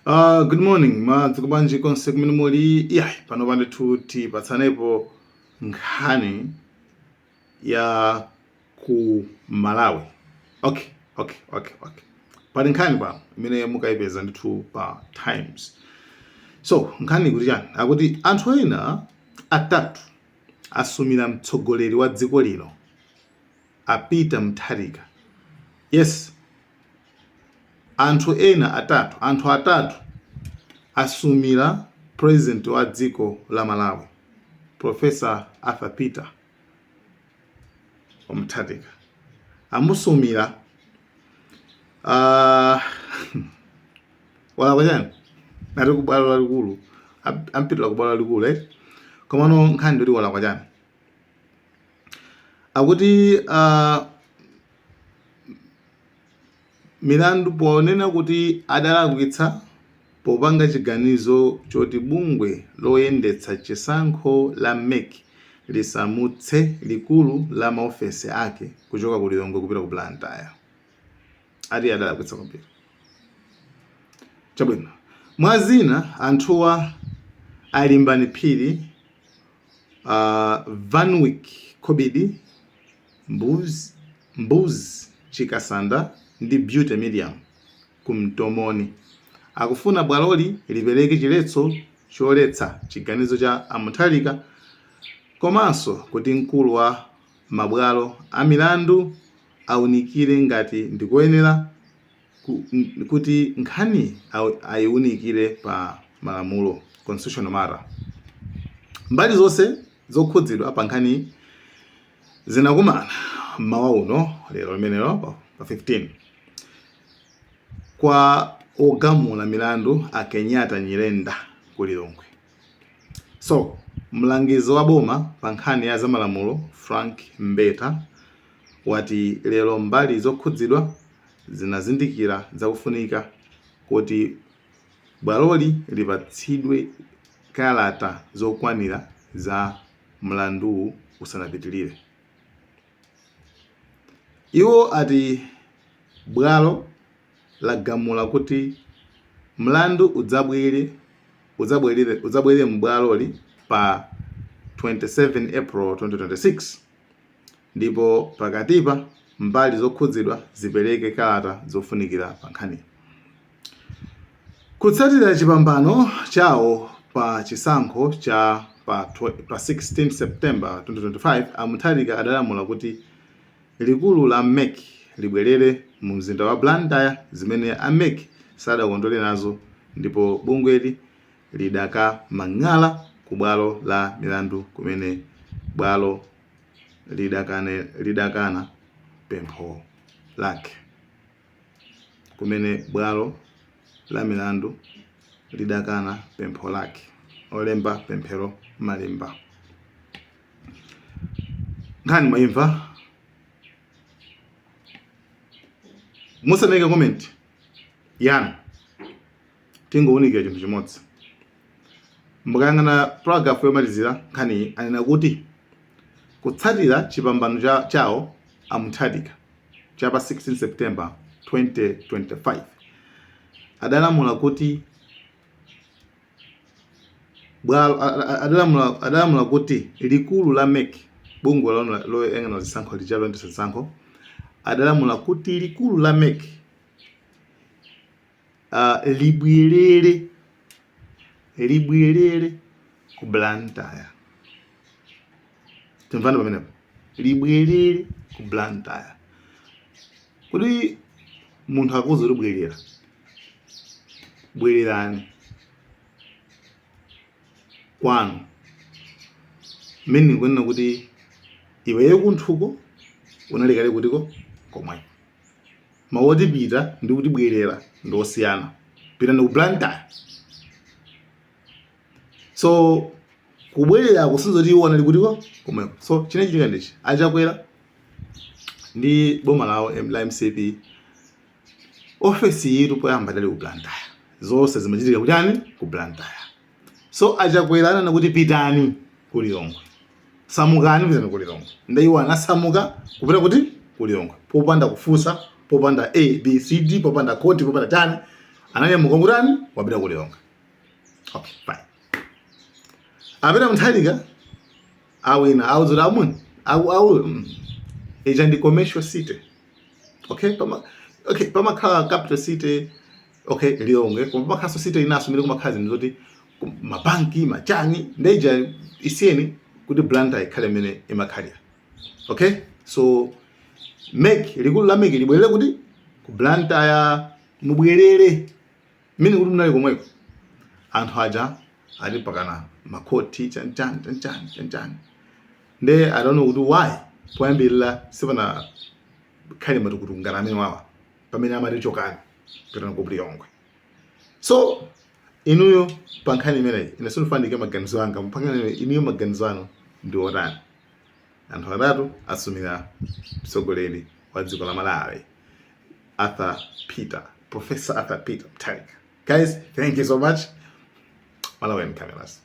Good morning, madzukubanji konse kumene muli. Pano pandetuti patsanepo nkhani ya ku Malawi. Okay. Pali nkhani pano imene mukayipeza ndithu pa Times. So nkhani kuti chani? Akuti anthu ena atatu asumira mtsogoleri wa dziko lino Peter Mutharika. Yes. Anthu atatu asumira president wa dziko la Malawi, Professor Arthur Peter Mutharika. Amusumira wala kwajani nati kubwalo lalikulu ampitula kubwalo lalikulu komano nkhani ndoti wala kwajani akuti milandu ponena kuti adalakwitsa popanga chiganizo choti bungwe loyendetsa chisankho la MEC lisamutse likulu la maofesi ake kuchoka ku Lilongwe kupita ku Blantyre. Ati adalakwitsa kwambiri. Chabwino. Mwazina anthuwa alimbani phiri Vanwyck Kobedi, Mbuzi Chikasanda ndi Beauty Medium kumtomoni. Akufuna bwaloli lipereke chiletso choletsa chiganizo cha Mutharika komanso kuti mkulu wa mabwalo a milandu aunikire ngati ndikoyenera kuti nkhani ayiunikire pa malamulo constitutional matter. Mbali zonse zokhudzidwa pa nkhani zinakumana mmawa uno lero limenelo pa 15 kwa ogamula milandu a Kenyatta Nyirenda ku Lilongwe. So mlangizi wa boma pa nkhani ya zamalamulo Frank Mbeta wati lero mbali zokhudzidwa zinazindikira zakufunika kuti bwaloli lipatsidwe kalata zokwanira za mlandu usanapitilire. Iwo ati bwalo lagamula kuti mlandu udzabwere mbwaloli pa 27 April 2026 ndipo pakatipa mbali zokhudzidwa zipereke kalata zofunikira pa nkhani. Kutsatira chipambano chawo pa chisankho cha pa 16 September 2025 Mutharika adalamula kuti likulu la MEC libwerere mu mzinda wa Blantyre zimene MEC sadakondwere nazo ndipo bungweli lidaka mang'ala ku bwalo la milandu kumene bwalo lidakana pempho lake. Kumene bwalo la milandu lidakana pempho lake. Olemba pemphero Malimba. Nkhani mwayimva? Musaneke comment yanu tingounikira chinthu chimodzi. Mukayang'ana paragraph yomalizira nkhani anena kuti kutsatira chipambano chawo Mutharika cha pa 16 September 2025 adalamula kuti adalamula kuti likulu la MEC bungwe loyang'ana zisankho lijaloendesa zisankho adalamula kuti likulu la MEC libwerere ku Blantyre. Timvana pamenepo. Libwerere ku Blantyre. Kuti munthu akuza libwerera. Bwererani kwanu. Mene kunena kuti iweyo kunthuko unalikale kutiko komwe. Mawoti pita ndi kuti bwerera ndosiyana. Pita ndi ku Blantyre. So kubwerera kusinza kuti iwo analikutiko komwe. So chinechitika ndichi achakwera ndi boma lawo la MCP ofesi yitu poyamba dali ku Blantyre. Zonse zimachitika kutani ku Blantyre. So achakwera na kuti pitani ku Lilongwe. Samukani pitani ku Lilongwe. Ndaiwo anasamuka kupita kuti ku Lilongwe. Popanda kufusa popanda A, B, C, D, popanda koti, popanda chani, ananyamuka ngurani wapita kulionga. Okay, fine. Apita mthalika awina auzura amuni ija ndi commercial city. Okay, pamakhala capital city, okay, Lilongwe, pamakhala city inasumire kumakhazi nzoti mabanki machani ndeja isiyeni kuti Blantyre ikhale mene imakhalira. Okay, so likulu la MEC libwerere kuti ku Blantyre mubwerere mini kuti mnali komweko anthu aja ali pakana makoti chanchan nde I don't know kuti why poyambirira sipana khali matukutu ngaramene wawa pamene amati chokani pitana ku Lilongwe. So inuyo pankhani imeneyi ine sindifandike maganizo anga mpangane inuyo maganizo anu ndi otani. Anthu atatu asumira mtsogoleri wa dziko la Malawi, Professor Arthur Peter Mutharika. Guys, thank you so much. Malawian Cameras.